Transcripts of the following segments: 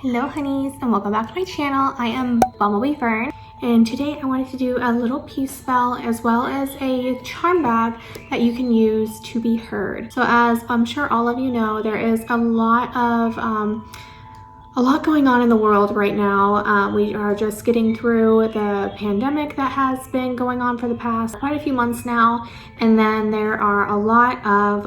Hello honeys, and welcome back to my channel. I am Bumblebee Fern, and today I wanted to do a little peace spell as well as a charm bag that you can use to be heard. So as I'm sure all of you know, there is a lot going on in the world right now. We are just getting through the pandemic that has been going on for the past quite a few months now, and then there are a lot of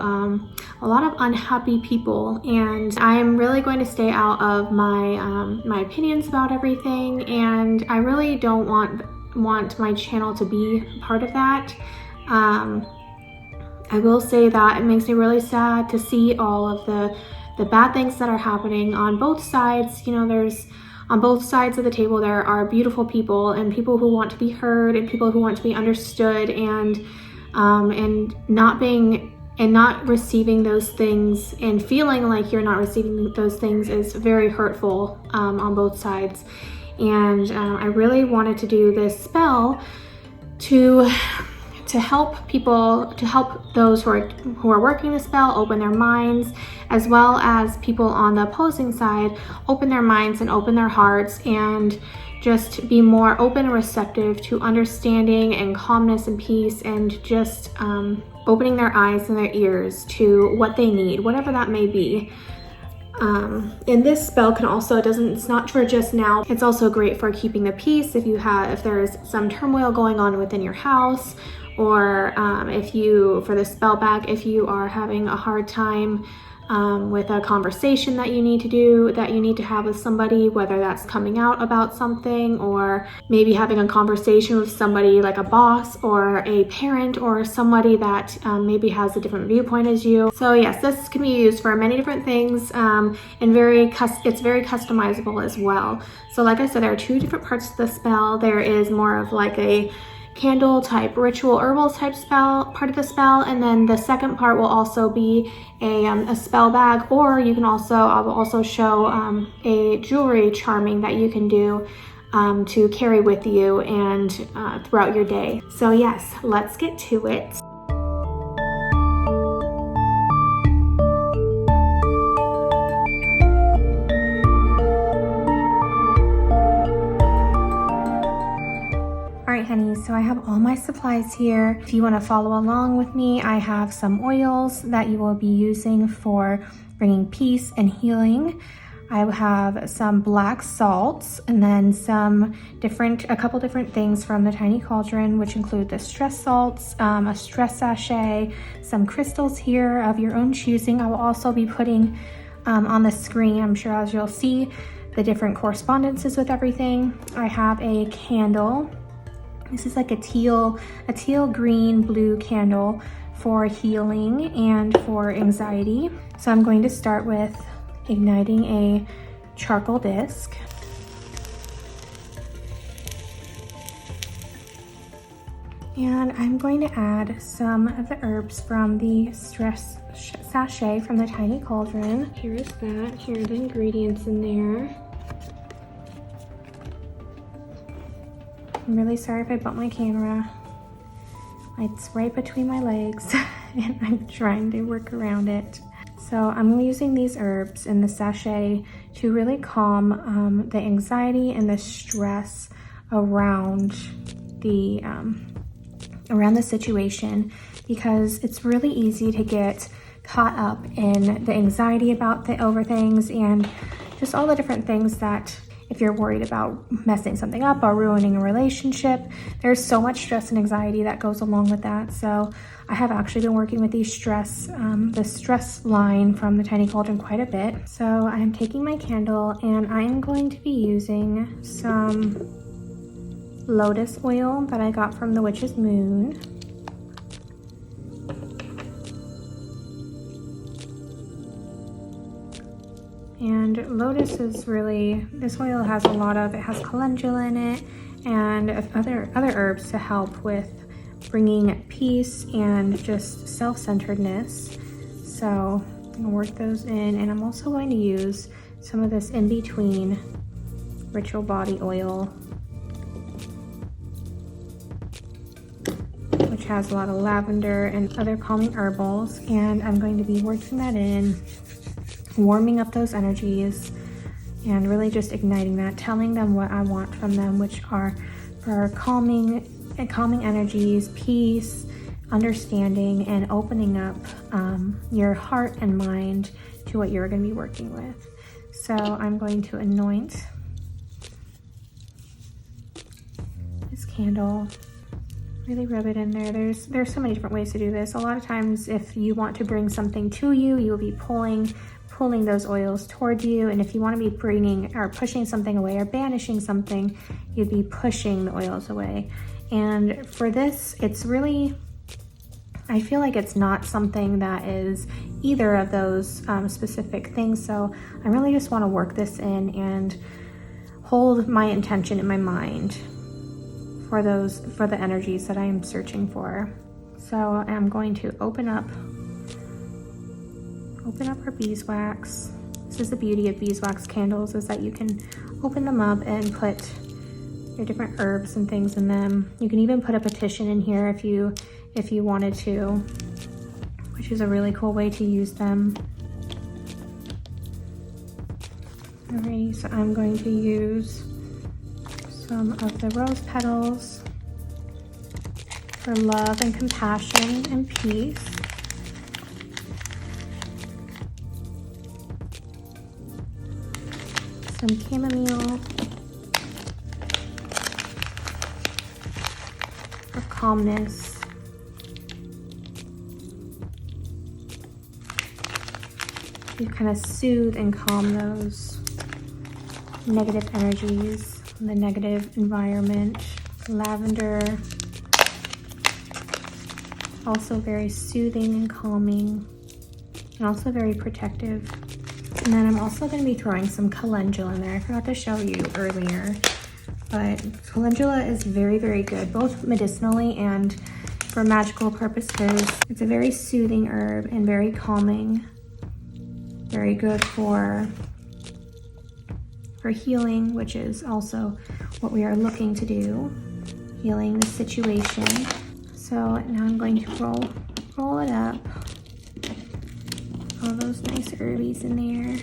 unhappy people, and I'm really going to stay out of my opinions about everything, and I really don't want my channel to be part of that. I will say that it makes me really sad to see all of the bad things that are happening on both sides. You know, there's on both sides of the table there are beautiful people and people who want to be heard and people who want to be understood, and not receiving those things and feeling like you're not receiving those things is very hurtful on both sides. And I really wanted to do this spell to help people, to help those who are working the spell open their minds, as well as people on the opposing side open their minds and open their hearts and just be more open and receptive to understanding and calmness and peace, and just opening their eyes and their ears to what they need, whatever that may be. And this spell can also, it's not for just now, it's also great for keeping the peace if there's some turmoil going on within your house, or for the spell bag, if you are having a hard time with a conversation that you need to have with somebody, whether that's coming out about something, or maybe having a conversation with somebody like a boss or a parent or somebody that maybe has a different viewpoint as you. So yes, this can be used for many different things, and it's very customizable as well. So like I said, there are two different parts to the spell. There is more of like a candle type ritual herbal type part of the spell, and then the second part will also be a spell bag, or you can also, I will also show a jewelry charming that you can do to carry with you and throughout your day. So yes, let's get to it. Alright honeys, so I have all my supplies here. If you want to follow along with me, I have some oils that you will be using for bringing peace and healing. I have some black salts, and then a couple different things from the Tiny Cauldron, which include the stress salts, a stress sachet, some crystals here of your own choosing. I will also be putting on the screen, I'm sure as you'll see, the different correspondences with everything. I have a candle. This is like a teal green blue candle for healing and for anxiety. So I'm going to start with igniting a charcoal disc. And I'm going to add some of the herbs from the stress sachet from the Tiny Cauldron. Here is that. Here are the ingredients in there. I'm really sorry if I bumped my camera. It's right between my legs and I'm trying to work around it. So I'm using these herbs in the sachet to really calm the anxiety and the stress around the situation, because it's really easy to get caught up in the anxiety over things and just all the different things that, if you're worried about messing something up or ruining a relationship, there's so much stress and anxiety that goes along with that. So I have actually been working with the stress line from the Tiny Cauldron quite a bit. So I'm taking my candle and I'm going to be using some lotus oil that I got from the Witch's Moon. And lotus is really, this oil has it has calendula in it and other herbs to help with bringing peace and just self-centeredness. So I'm gonna work those in, and I'm also going to use some of this in between ritual body oil, which has a lot of lavender and other calming herbals, and I'm going to be working that in, warming up those energies, and really just igniting that, telling them what I want from them, which are for calming energies, peace, understanding, and opening up your heart and mind to what you're going to be working with. So I'm going to anoint this candle, really rub it in there. There's so many different ways to do this. A lot of times if you want to bring something to you, you will be pulling those oils toward you, and if you want to be bringing or pushing something away or banishing something, you'd be pushing the oils away. And for this, it's really, I feel like it's not something that is either of those specific things. So I really just want to work this in and hold my intention in my mind for the energies that I am searching for. So I'm going to open up our beeswax. This is the beauty of beeswax candles, is that you can open them up and put your different herbs and things in them. You can even put a petition in here if you wanted to, which is a really cool way to use them. Alrighty, so I'm going to use some of the rose petals for love and compassion and peace. Some chamomile for calmness. You kind of soothe and calm those negative energies in the negative environment. Lavender, also very soothing and calming, and also very protective. And then I'm also going to be throwing some calendula in there. I forgot to show you earlier, but calendula is very, very good, both medicinally and for magical purposes. It's a very soothing herb and very calming. Very good for healing, which is also what we are looking to do, healing the situation. So now I'm going to roll it up. All those nice herbies in there.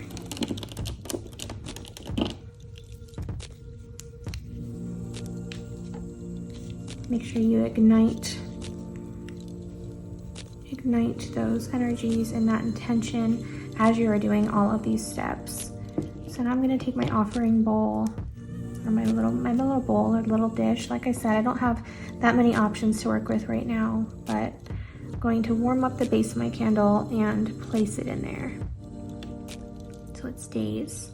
Make sure you ignite those energies and that intention as you are doing all of these steps. So now I'm going to take my offering bowl, or my little bowl or little dish. Like I said, I don't have that many options to work with right now, but I'm going to warm up the base of my candle and place it in there so it stays.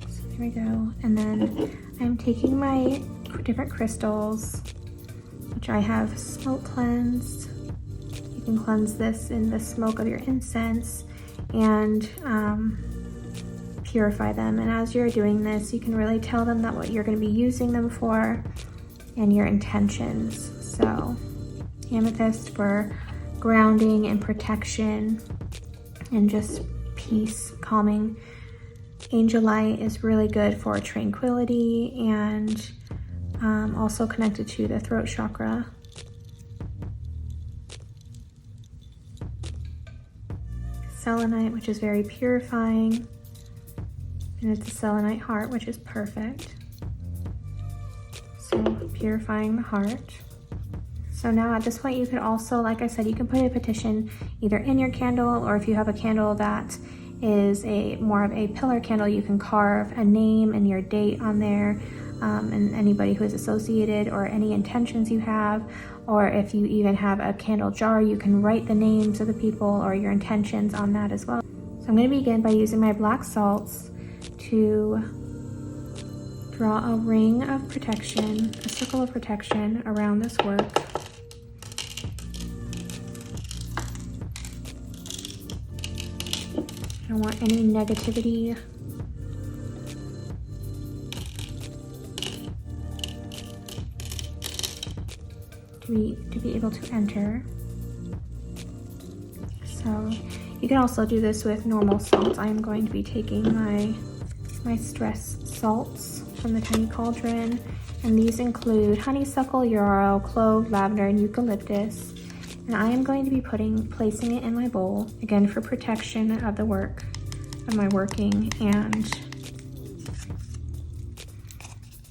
So there we go. And then I'm taking my different crystals, which I have smoke cleansed. You can cleanse this in the smoke of your incense and purify them. And as you're doing this, you can really tell them that what you're going to be using them for and your intentions. So amethyst for grounding and protection and just peace, calming. Angelite is really good for tranquility and also connected to the throat chakra. Selenite, which is very purifying, and it's a selenite heart, which is perfect. So purifying the heart. So now at this point, you could also, like I said, you can put a petition either in your candle, or if you have a candle that is more of a pillar candle, you can carve a name and your date on there, and anybody who is associated or any intentions you have. Or if you even have a candle jar, you can write the names of the people or your intentions on that as well. So I'm going to begin by using my black salts to draw a ring of protection, a circle of protection around this work. I don't want any negativity to be able to enter. So you can also do this with normal salt. I'm going to be taking my stress salts from the tiny cauldron, and these include honeysuckle, yarrow, clove, lavender, and eucalyptus. And I am going to be placing it in my bowl, again for protection of the work. of my working, and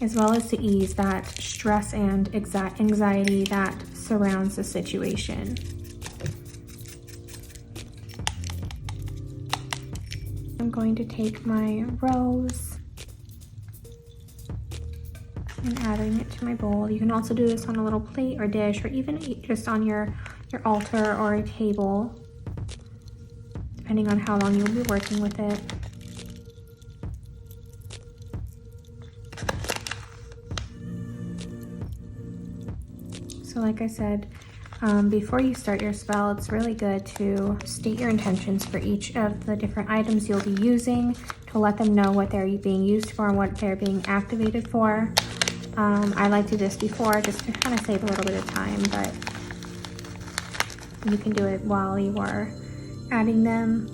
as well as to ease that stress and anxiety that surrounds the situation. I'm going to take my rose and adding it to my bowl. You can also do this on a little plate or dish, or even just on your altar or a table, depending on how long you'll be working with it. So like I said, before you start your spell, it's really good to state your intentions for each of the different items you'll be using, to let them know what they're being used for and what they're being activated for. I like to do this before just to kind of save a little bit of time, but you can do it while you are adding them.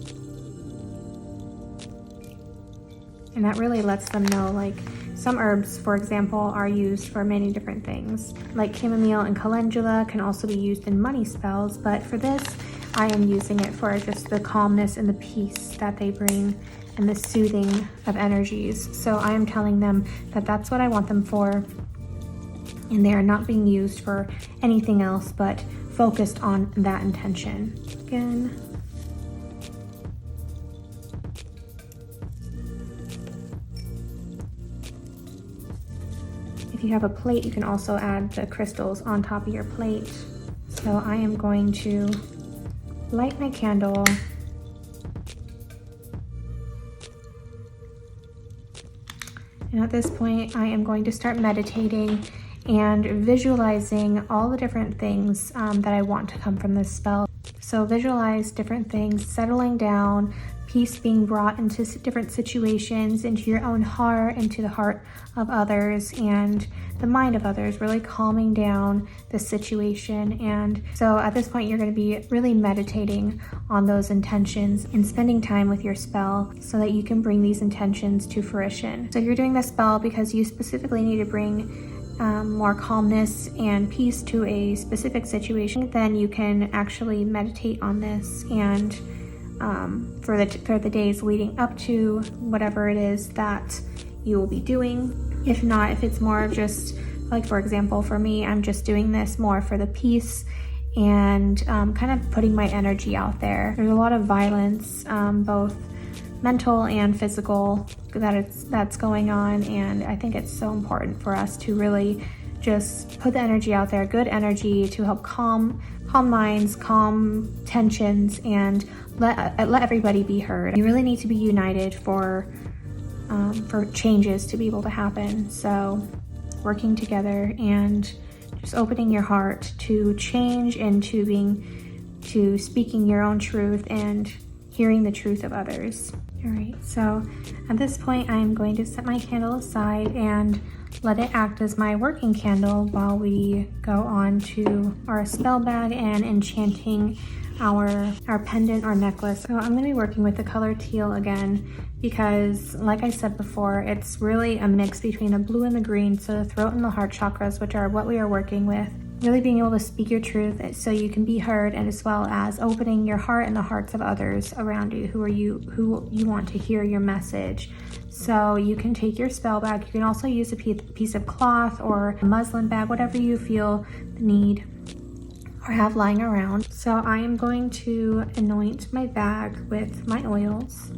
And that really lets them know, like, some herbs, for example, are used for many different things. Like chamomile and calendula can also be used in money spells, but for this, I am using it for just the calmness and the peace that they bring and the soothing of energies. So I am telling them that that's what I want them for, and they are not being used for anything else but focused on that intention. Again, if you have a plate, you can also add the crystals on top of your plate. So I am going to light my candle. And at this point, I am going to start meditating and visualizing all the different things that I want to come from this spell. So visualize different things settling down, peace being brought into different situations, into your own heart, into the heart of others and the mind of others, really calming down the situation. And so at this point, you're going to be really meditating on those intentions and spending time with your spell so that you can bring these intentions to fruition. So if you're doing this spell because you specifically need to bring more calmness and peace to a specific situation, then you can actually meditate on this and for the days leading up to whatever it is that you will be doing. If not, if it's more just like, for example, for me, I'm just doing this more for the peace and kind of putting my energy out there. There's a lot of violence, both mental and physical, that's going on, and I think it's so important for us to really just put the energy out there, good energy to help calm minds, calm tensions, and let everybody be heard. You really need to be united for changes to be able to happen. So working together and just opening your heart to change and to speaking your own truth and hearing the truth of others. All right, so at this point, I'm going to set my candle aside and let it act as my working candle while we go on to our spell bag and enchanting our pendant or necklace. So I'm going to be working with the color teal again because, like I said before, it's really a mix between the blue and the green. So the throat and the heart chakras, which are what we are working with, really being able to speak your truth so you can be heard, and as well as opening your heart and the hearts of others around you who you want to hear your message. So you can take your spell bag. You can also use a piece of cloth or a muslin bag, whatever you feel the need or have lying around. So I am going to anoint my bag with my oils.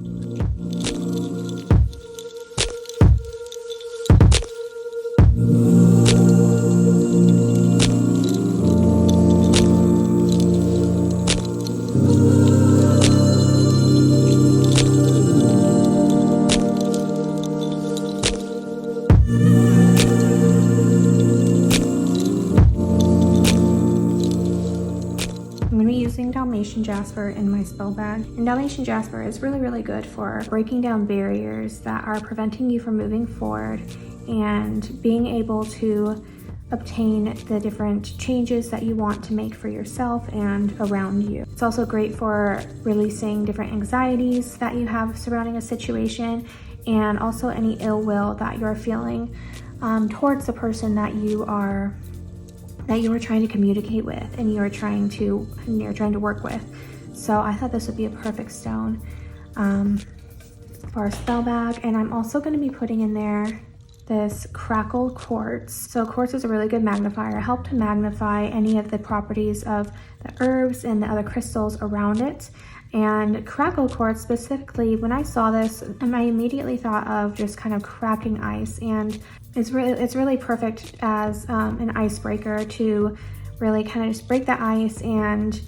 Dalmatian Jasper in my spell bag. And Dalmatian Jasper is really, really good for breaking down barriers that are preventing you from moving forward and being able to obtain the different changes that you want to make for yourself and around you. It's also great for releasing different anxieties that you have surrounding a situation, and also any ill will that you're feeling towards the person that you were trying to communicate with and you're trying to work with. So I thought this would be a perfect stone. for our spell bag. And I'm also going to be putting in there this Crackle Quartz. So quartz is a really good magnifier. It helps to magnify any of the properties of the herbs and the other crystals around it. And Crackle Quartz specifically, when I saw this, I immediately thought of just kind of cracking ice, and it's really perfect as an icebreaker to really kind of just break the ice and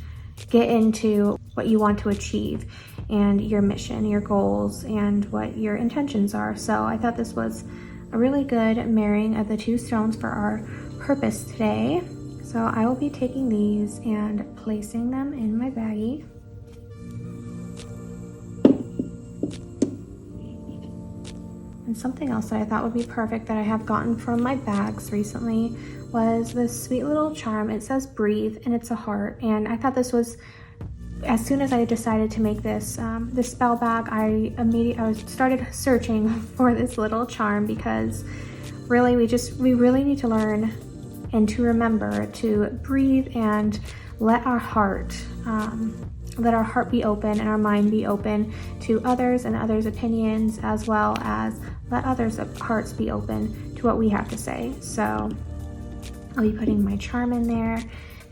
get into what you want to achieve and your mission, your goals, and what your intentions are. So I thought this was a really good marrying of the two stones for our purpose today. So I will be taking these and placing them in my baggie. And something else that I thought would be perfect that I have gotten from my bags recently was this sweet little charm. It says breathe and it's a heart. And I thought this was, as soon as I decided to make this this spell bag, I started searching for this little charm, because really we really need to learn and to remember to breathe and let our heart be open and our mind be open to others and others' opinions, as well as let others' hearts be open to what we have to say. So I'll be putting my charm in there,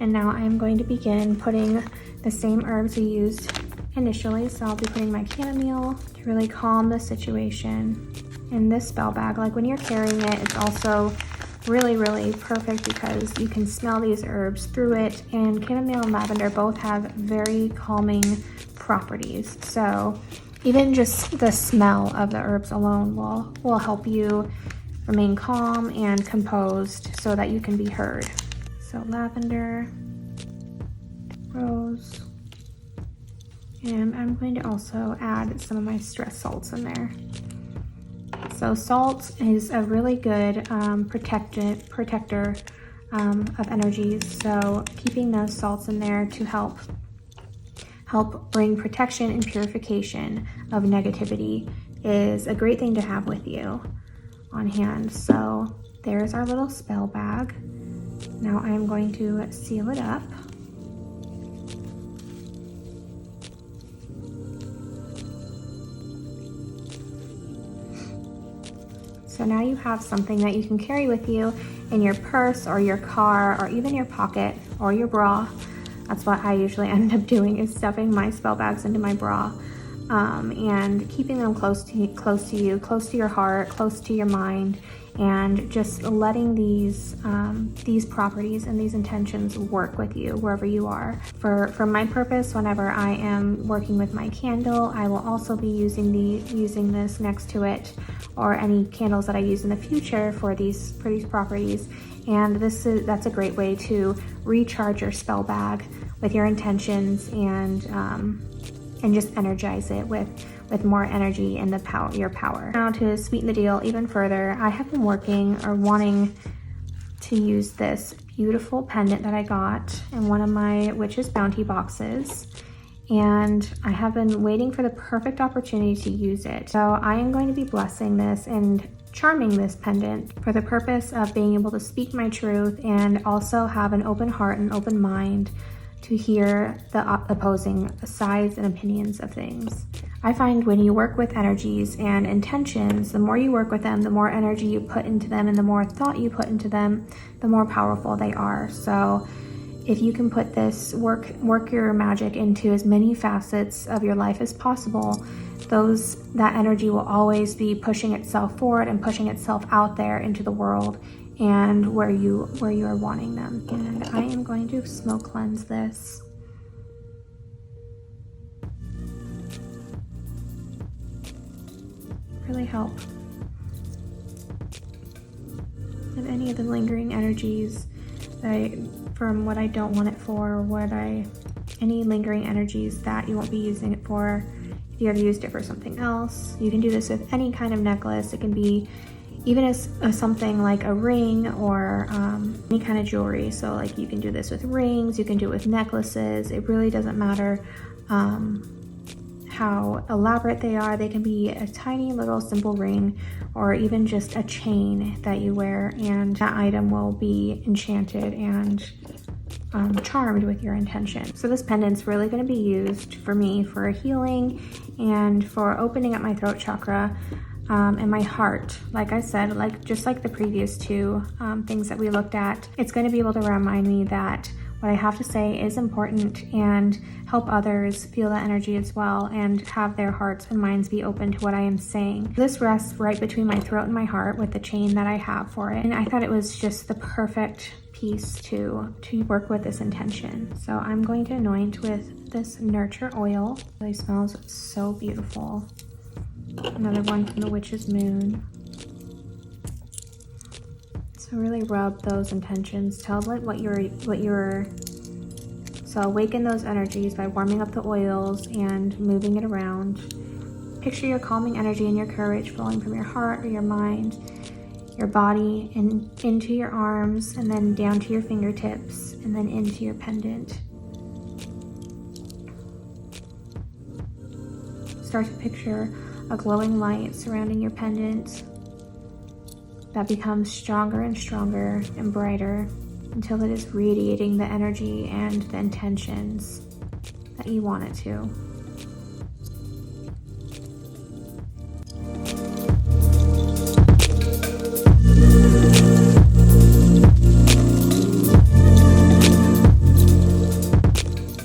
and now I'm going to begin putting the same herbs we used initially. So I'll be putting my chamomile to really calm the situation in this spell bag. Like when you're carrying it, it's also really, really perfect because you can smell these herbs through it, and chamomile and lavender both have very calming properties. So even just the smell of the herbs alone will help you remain calm and composed so that you can be heard. So lavender, rose, and I'm going to also add some of my stress salts in there. So salt is a really good protector of energies. So keeping those salts in there to help bring protection and purification of negativity is a great thing to have with you on hand. So there's our little spell bag. Now I am going to seal it up. So now you have something that you can carry with you in your purse or your car or even your pocket or your bra. That's what I usually end up doing, is stuffing my spell bags into my bra and keeping them close to you, close to your heart, close to your mind, and just letting these properties and these intentions work with you wherever you are. For my purpose, whenever I am working with my candle, I will also be using this next to it, or any candles that I use in the future for these properties. And that's a great way to recharge your spell bag with your intentions and just energize it with more energy and your power. Now, to sweeten the deal even further, I have been wanting to use this beautiful pendant that I got in one of my Witch's Bounty boxes, and I have been waiting for the perfect opportunity to use it. So I am going to be blessing this and charming this pendant for the purpose of being able to speak my truth and also have an open heart and open mind to hear the opposing sides and opinions of things. I find when you work with energies and intentions, the more you work with them, the more energy you put into them and the more thought you put into them, the more powerful they are. So if you can put this, work your magic into as many facets of your life as possible, that energy will always be pushing itself forward and pushing itself out there into the world and where you are wanting them. And I am going to smoke cleanse this. Really help with any of the lingering energies from what I don't want it for, any lingering energies that you won't be using it for. If you have used it for something else, you can do this with any kind of necklace. It can be even as something like a ring or any kind of jewelry. So like you can do this with rings, you can do it with necklaces. It really doesn't matter how elaborate they are. They can be a tiny little simple ring or even just a chain that you wear, and that item will be enchanted and charmed with your intention. So this pendant's really going to be used for me for healing and for opening up my throat chakra and my heart. Like I said, just like the previous two things that we looked at, it's going to be able to remind me that what I have to say is important and help others feel that energy as well and have their hearts and minds be open to what I am saying. This rests right between my throat and my heart with the chain that I have for it. And I thought it was just the perfect piece to work with this intention. So I'm going to anoint with this nurture oil. It really smells so beautiful. Another one from the witch's moon. So really rub those intentions. Tell what you're so awaken those energies by warming up the oils and moving it around. Picture your calming energy and your courage flowing from your heart or your mind, your body, and into your arms, and then down to your fingertips, and then into your pendant. Start to picture a glowing light surrounding your pendant that becomes stronger and stronger and brighter until it is radiating the energy and the intentions that you want it to.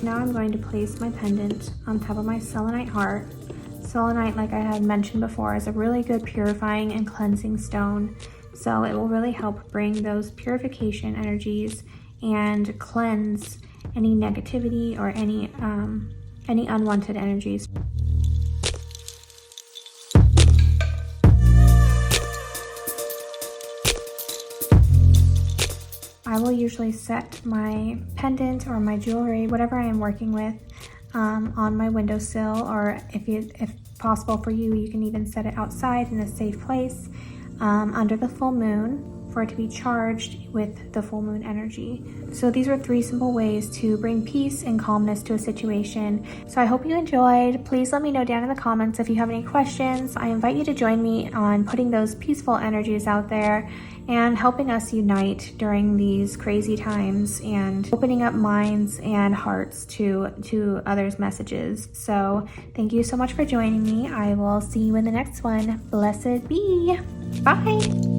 Now I'm going to place my pendant on top of my selenite heart. Selenite, like I had mentioned before, is a really good purifying and cleansing stone. So it will really help bring those purification energies and cleanse any negativity or any unwanted energies. I will usually set my pendant or my jewelry, whatever I am working with, on my windowsill, or if possible for you, you can even set it outside in a safe place under the full moon for it to be charged with the full moon energy. So these were 3 simple ways to bring peace and calmness to a situation. So I hope you enjoyed. Please let me know down in the comments if you have any questions. I invite you to join me on putting those peaceful energies out there and helping us unite during these crazy times and opening up minds and hearts to others' messages. So thank you so much for joining me. I will see you in the next one. Blessed be. Bye.